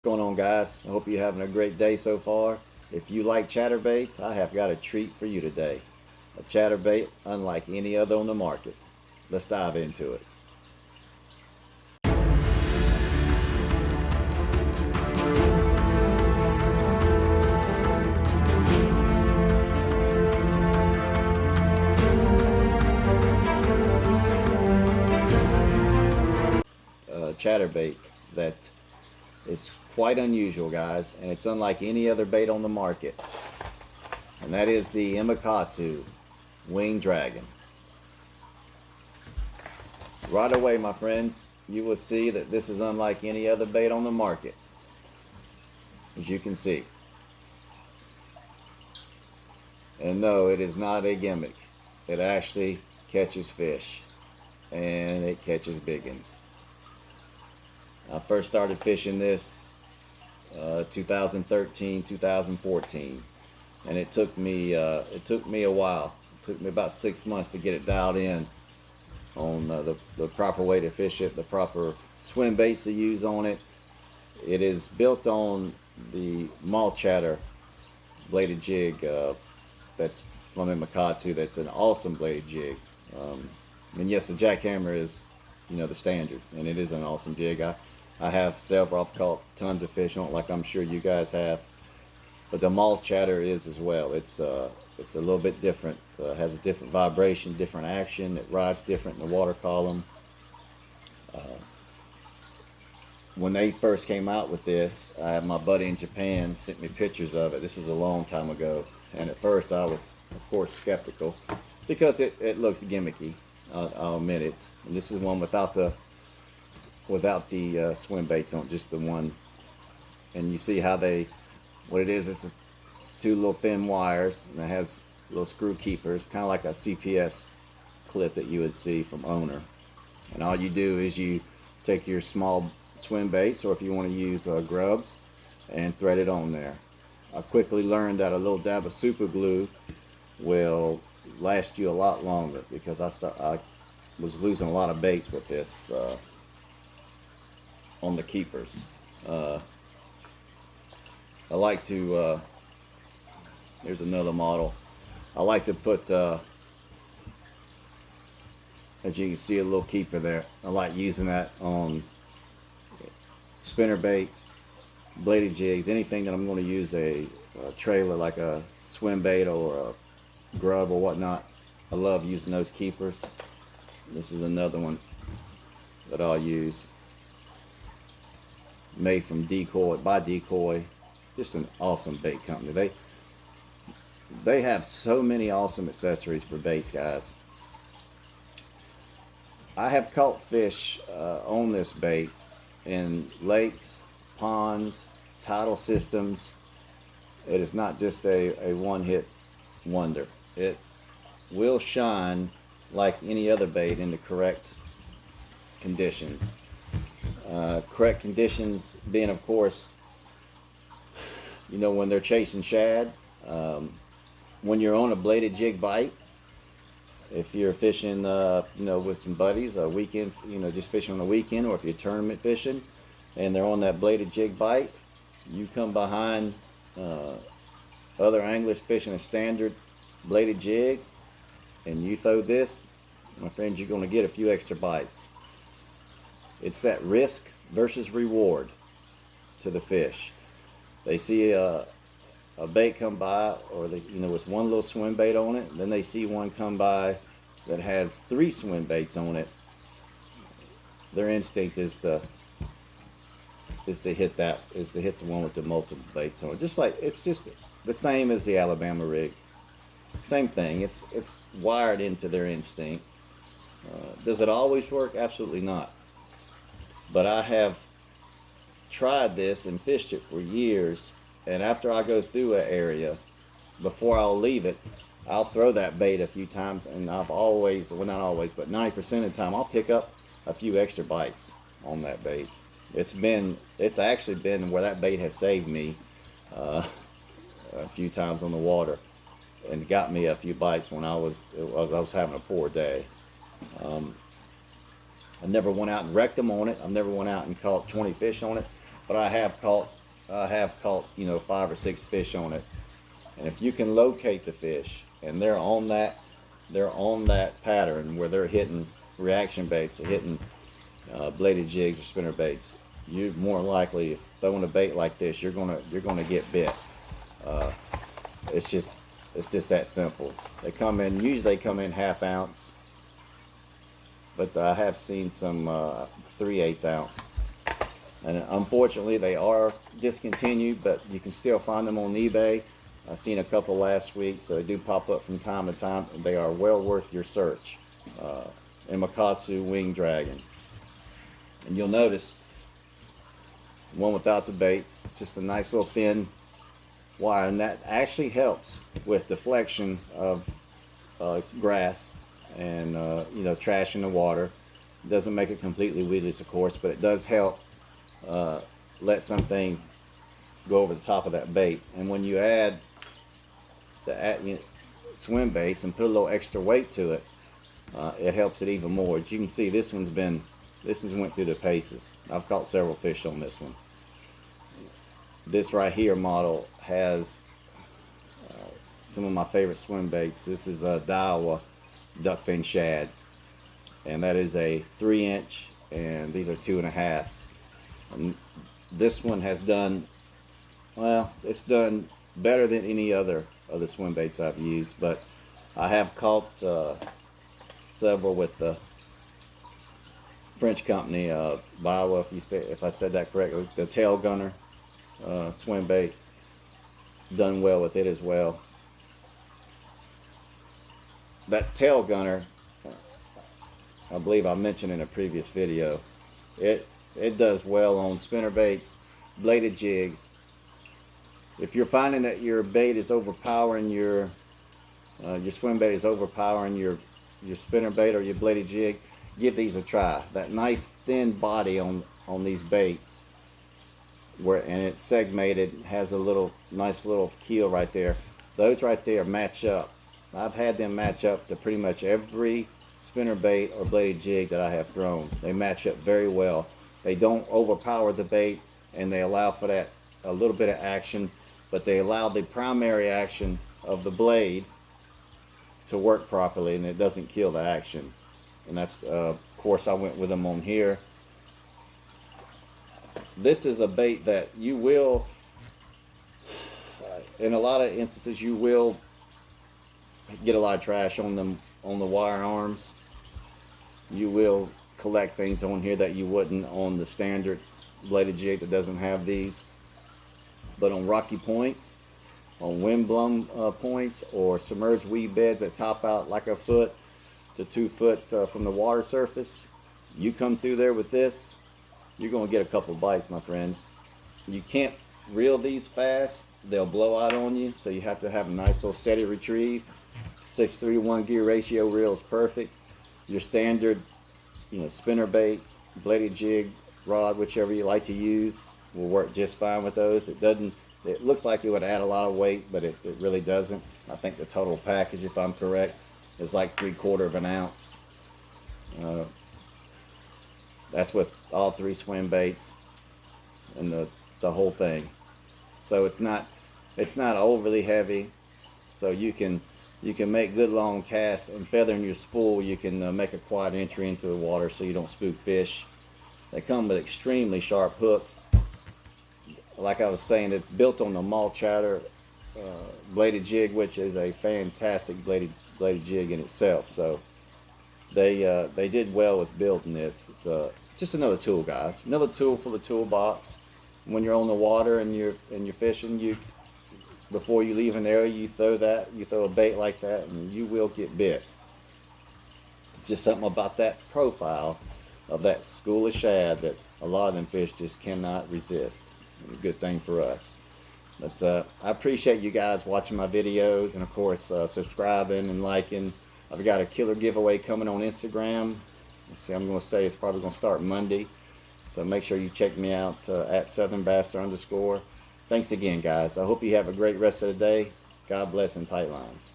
What's going on, guys? I hope you're having a great day so far. If you like chatterbaits, I have got a treat for you today. A chatterbait unlike any other on the market. Let's dive into it. Chatterbait that is quite unusual, guys, and it's unlike any other bait on the market. And that is the Imakatsu Winged Dragon. Right away, my friends, you will see that this is unlike any other bait on the market, as you can see. And no, it is not a gimmick. It actually catches fish, and it catches big ones. I first started fishing this 2013, 2014, and it took me a while. It took me about 6 months to get it dialed in on the proper way to fish it, the proper swim baits to use on it. It is built on the mall chatter bladed jig that's from Imakatsu. That's an awesome bladed jig. And yes, the jackhammer is, the standard, and it is an awesome jig. I have several. I've caught tons of fish on it, like I'm sure you guys have. But the mall chatter is as well. It's a little bit different. Has a different vibration, different action. It rides different in the water column. When they first came out with this, I had my buddy in Japan sent me pictures of it. This was a long time ago, and at first I was, of course, skeptical because it looks gimmicky. I'll admit it. And this is one without the swim baits on, just the one. And you see how what it is, it's two little thin wires, and it has little screw keepers, kind of like a CPS clip that you would see from Owner. And all you do is you take your small swim baits, or if you want to use grubs, and thread it on there. I quickly learned that a little dab of super glue will last you a lot longer, because I was losing a lot of baits with this on the keepers. I like to here's another model. I like to put as you can see, a little keeper there. I like using that on spinner baits, bladed jigs, anything that I'm going to use a trailer, like a swim bait or a grub or whatnot. I love using those keepers. This is another one that I'll use, made from Decoy, by Decoy. Just an awesome bait company. They have so many awesome accessories for baits, guys. I have caught fish on this bait in lakes, ponds, tidal systems. It is not just a one-hit wonder. It will shine like any other bait in the correct conditions. Correct conditions being, of course, when they're chasing shad, when you're on a bladed jig bite, if you're fishing, with some buddies, a weekend, just fishing on the weekend, or if you're tournament fishing and they're on that bladed jig bite, you come behind other anglers fishing a standard bladed jig, and you throw this, my friends, you're going to get a few extra bites. It's that risk versus reward to the fish. They see a bait come by, or with one little swim bait on it, then they see one come by that has 3 swim baits on it. Their instinct is to hit the one with the multiple baits on it. It's just the same as the Alabama rig. Same thing. It's wired into their instinct. Does it always work? Absolutely not. But I have tried this and fished it for years, and after I go through an area, before I'll leave it, I'll throw that bait a few times, and I've always, well, not always, but 90% of the time, I'll pick up a few extra bites on that bait. It's actually been where that bait has saved me a few times on the water, and got me a few bites when I was having a poor day. I never went out and wrecked them on it. I never went out and caught 20 fish on it. but I have caught you know 5 or 6 fish on it. And if you can locate the fish and they're on that pattern where they're hitting reaction baits or hitting bladed jigs or spinner baits, you're more likely, throwing a bait like this, you're gonna get bit. It's just that simple. They come in, usually they come in ½ ounce, but I have seen some 3/8 ounce, and unfortunately they are discontinued, but you can still find them on eBay. I've seen a couple last week, so they do pop up from time to time, and they are well worth your search. Imakatsu Wing Dragon, and you'll notice one without the baits, just a nice little thin wire, and that actually helps with deflection of grass and you know, trash in the water. It doesn't make it completely weedless, of course, but it does help let some things go over the top of that bait. And when you add the swim baits and put a little extra weight to it, it helps it even more. As you can see, this one's went through the paces. I've caught several fish on this one. This right here model has some of my favorite swim baits. This is a Daiwa duckfin shad, and that is a 3-inch, and these are 2.5s. And this one has done, well, it's done better than any other of the swim baits I've used, but I have caught several with the French company, Daiwa, if I said that correctly, the tail gunner swim bait. Done well with it as well. That tail gunner, I believe I mentioned in a previous video, it does well on spinner baits, bladed jigs. If you're finding that your bait is overpowering your swim bait is overpowering your spinner bait or your bladed jig, give these a try. That nice thin body on these baits, and it's segmented, has a nice little keel right there. Those right there match up. I've had them match up to pretty much every spinner bait or bladed jig that I have thrown. They match up very well. They don't overpower the bait, and they allow for that a little bit of action, but they allow the primary action of the blade to work properly, and it doesn't kill the action. And that's of course I went with them on here. This is a bait that you will, in a lot of instances, you will get a lot of trash on them, on the wire arms. You will collect things on here that you wouldn't on the standard bladed jig that doesn't have these. But on rocky points, on windblown points, or submerged weed beds that top out like 1 foot to 2 foot from the water surface, you come through there with this, you're going to get a couple bites, my friends. You can't reel these fast, they'll blow out on you, so you have to have a nice little steady retrieve. 6:3:1 gear ratio reel is perfect. Your standard, you know, spinner bait, bladed jig, rod, whichever you like to use, will work just fine with those. It looks like it would add a lot of weight, but it really doesn't. I think the total package, if I'm correct, is like 3/4 ounce. That's with all 3 swim baits and the whole thing. So it's not overly heavy. So you can make good long casts, and feathering your spool, you can make a quad entry into the water so you don't spook fish. They come with extremely sharp hooks. Like I was saying, it's built on the Mall Chatter bladed jig, which is a fantastic bladed jig in itself. So they did well with building this. It's just another tool, guys. Another tool for the toolbox. When you're on the water and you're fishing, before you leave an area, you throw a bait like that, and you will get bit. Just something about that profile of that school of shad that a lot of them fish just cannot resist. A good thing for us. But I appreciate you guys watching my videos, and of course subscribing and liking. I've got a killer giveaway coming on Instagram. Let's see, I'm going to say it's probably going to start Monday. So make sure you check me out at southernbastard_. Thanks again, guys. I hope you have a great rest of the day. God bless and tight lines.